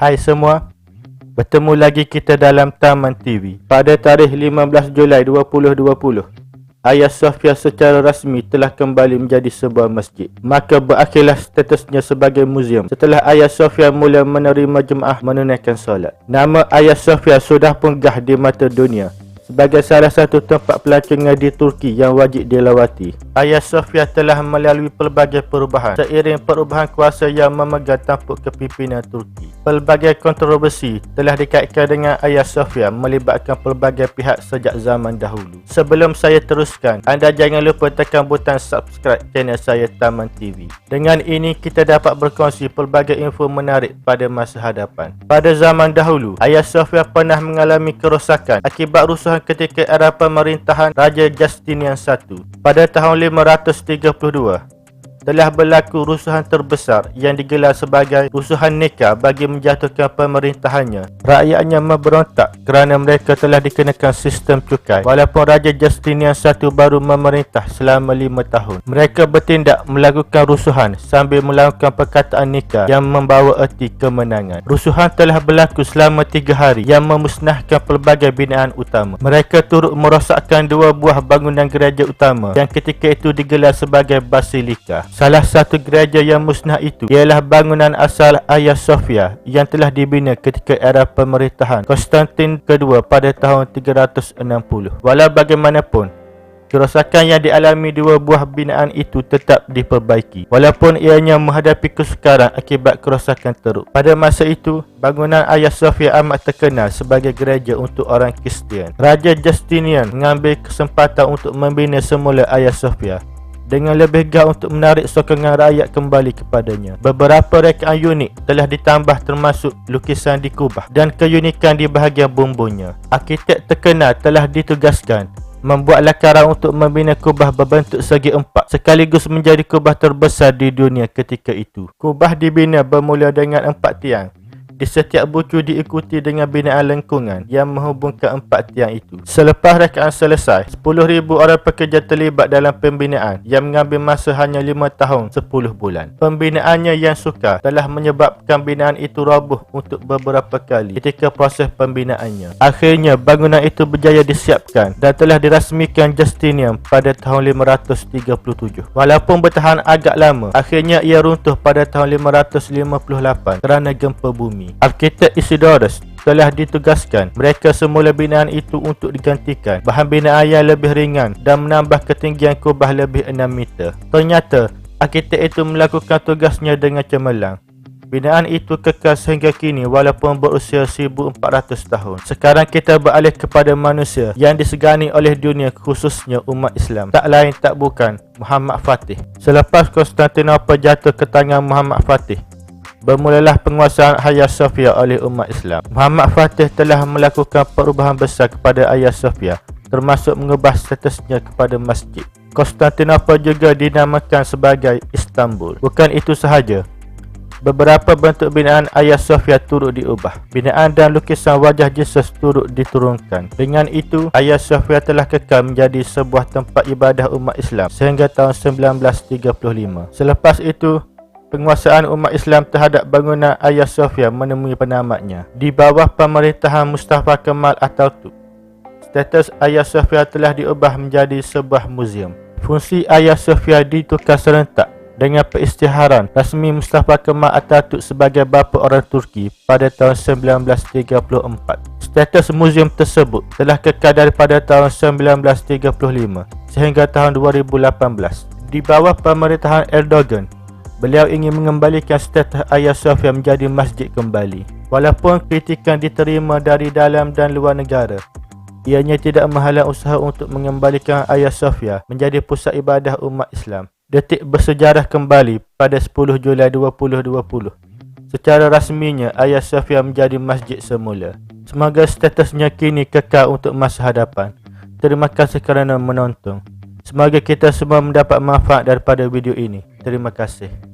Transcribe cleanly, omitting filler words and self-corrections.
Hai semua, bertemu lagi kita dalam Taman TV. Pada tarikh 15 Julai 2020, Hagia Sophia secara rasmi telah kembali menjadi sebuah masjid. Maka berakhirlah statusnya sebagai muzium setelah Hagia Sophia mula menerima jemaah menunaikan solat. Nama Hagia Sophia sudah punggah di mata dunia sebagai salah satu tempat pelancongan di Turki yang wajib dilawati. Hagia Sophia telah melalui pelbagai perubahan seiring perubahan kuasa yang memegang tampuk kepimpinan Turki. Pelbagai kontroversi telah dikaitkan dengan Hagia Sophia melibatkan pelbagai pihak sejak zaman dahulu. Sebelum saya teruskan, anda jangan lupa tekan butang subscribe channel saya Taman TV. Dengan ini kita dapat berkongsi pelbagai info menarik pada masa hadapan. Pada zaman dahulu, Hagia Sophia pernah mengalami kerosakan akibat rusuhan ketika era pemerintahan Raja Justinian I. Pada tahun 532, telah berlaku rusuhan terbesar yang digelar sebagai rusuhan Nika bagi menjatuhkan pemerintahannya. Rakyatnya memberontak kerana mereka telah dikenakan sistem cukai. Walaupun Raja Justinian I baru memerintah selama 5 tahun, mereka bertindak melakukan rusuhan sambil melakukan perkataan Nika yang membawa erti kemenangan. Rusuhan telah berlaku selama 3 hari yang memusnahkan pelbagai binaan utama. Mereka turut merosakkan 2 buah bangunan gereja utama yang ketika itu digelar sebagai basilika. Salah satu gereja yang musnah itu ialah bangunan asal Hagia Sophia yang telah dibina ketika era pemerintahan Konstantin II pada tahun 360. Walau bagaimanapun, kerosakan yang dialami 2 buah binaan itu tetap diperbaiki walaupun ianya menghadapi kesukaran akibat kerosakan teruk. Pada masa itu, bangunan Hagia Sophia amat terkenal sebagai gereja untuk orang Kristian. Raja Justinian mengambil kesempatan untuk membina semula Hagia Sophia dengan lebih gah untuk menarik sokongan rakyat kembali kepadanya. Beberapa rekaan unik telah ditambah termasuk lukisan di kubah dan keunikan di bahagian bumbungnya. Arkitek terkenal telah ditugaskan membuat lakaran untuk membina kubah berbentuk segi empat sekaligus menjadi kubah terbesar di dunia ketika itu. Kubah dibina bermula dengan 4 tiang. Di setiap bucu diikuti dengan binaan lengkungan yang menghubungkan 4 tiang itu. Selepas rekaan selesai, 10,000 orang pekerja terlibat dalam pembinaan yang mengambil masa hanya 5 tahun 10 bulan. Pembinaannya yang sukar telah menyebabkan binaan itu roboh untuk beberapa kali ketika proses pembinaannya. Akhirnya bangunan itu berjaya disiapkan dan telah dirasmikan Justinian pada tahun 537. Walaupun bertahan agak lama, akhirnya ia runtuh pada tahun 558 kerana gempa bumi. Arkitek Isidorus telah ditugaskan mereka semula binaan itu untuk digantikan bahan binaan yang lebih ringan dan menambah ketinggian kubah lebih 6 meter. Ternyata arkitek itu melakukan tugasnya dengan cemerlang. Binaan itu kekal sehingga kini walaupun berusia 1400 tahun. Sekarang kita beralih kepada manusia yang disegani oleh dunia, khususnya umat Islam. Tak lain tak bukan Muhammad Fatih. Selepas Konstantinopel jatuh ke tangan Muhammad Fatih, bermulalah penguasaan Hagia Sophia oleh umat Islam. Muhammad Fatih telah melakukan perubahan besar kepada Hagia Sophia, termasuk mengubah statusnya kepada masjid. Konstantinopel juga dinamakan sebagai Istanbul. Bukan itu sahaja, beberapa bentuk binaan Hagia Sophia turut diubah. Binaan dan lukisan wajah Yesus turut diturunkan. Dengan itu, Hagia Sophia telah kekal menjadi sebuah tempat ibadah umat Islam sehingga tahun 1935. Selepas itu, penguasaan umat Islam terhadap bangunan Hagia Sophia menemui penamatnya. Di bawah pemerintahan Mustafa Kemal Atatürk, status Hagia Sophia telah diubah menjadi sebuah muzium. Fungsi Hagia Sophia ditukar serentak dengan peristiharan rasmi Mustafa Kemal Atatürk sebagai bapa orang Turki pada tahun 1934. Status muzium tersebut telah kekal daripada tahun 1935 sehingga tahun 2018. Di bawah pemerintahan Erdogan, beliau ingin mengembalikan status Hagia Sophia menjadi masjid kembali. Walaupun kritikan diterima dari dalam dan luar negara, ianya tidak menghalang usaha untuk mengembalikan Hagia Sophia menjadi pusat ibadah umat Islam. Detik bersejarah kembali pada 10 Julai 2020. Secara rasminya Hagia Sophia menjadi masjid semula. Semoga statusnya kini kekal untuk masa hadapan. Terima kasih kerana menonton. Semoga kita semua mendapat manfaat daripada video ini. Terima kasih.